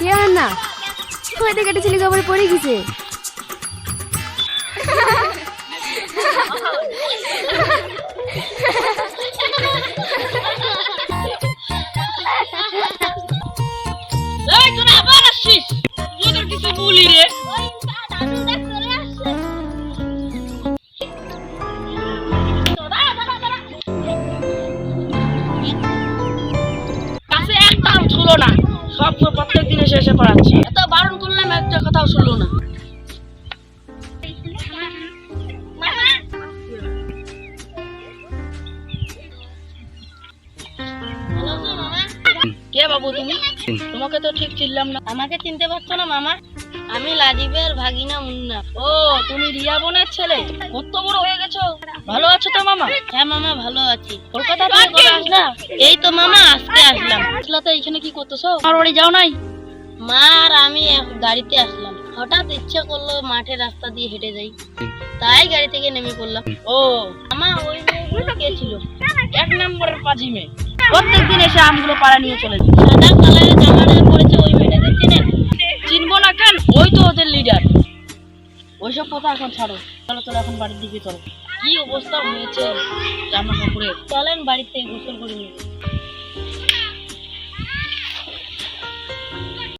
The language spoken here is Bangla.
আর না হয়তো কেটে ছেলে খবর পড়ে গেছে। সব প্রত্যেক দিন এসে এসে পড়াচ্ছে, এত বারণ করলাম একটা কথাও শুনলো না। কে বাবু তুমি? তোমাকে তো ঠিক চিনলাম না। আমাকে চিনতে পারছো না মামা? আমি লাজিবের ভাগিনা মুন্না। ও তুমি রিয়া বোনের ছেলে, কত বড় হয়ে গেছো। ভালো আছো তো মামা? হ্যাঁ মামা ভালো আছি। কলকাতা থেকে কবে আসলা? এই তো মামা আজকে আসলাম। আসলা তো এখানে কি করতেছো? আমার বাড়ি যাও নাই? মা আর আমি গাড়িতে আসলাম, হঠাৎ ইচ্ছে করলো মাঠে রাস্তা দিয়ে হেঁটে যাই, তাই গাড়ি থেকে নেমে পড়লাম। ও মামা ওই মেয়েগুলো কে ছিল? এক নম্বরের পাজি মেয়ে, প্রত্যেকদিন এসে আমগুলো পাড়া নিয়ে চলে যায়। সাদা কালারের জামাটা পরেছে, ওই মেয়েটাকে চেনেন? চিনবো না কেন, ওই তো ওদের লিডার। ওইসব কথা এখন ছাড়ো, চলো চলো এখন বাড়ির দিকে চলো। কি অবস্থা হয়েছে জামা কাপড়ের, চলেন বাড়িতে গোসল করে নেব।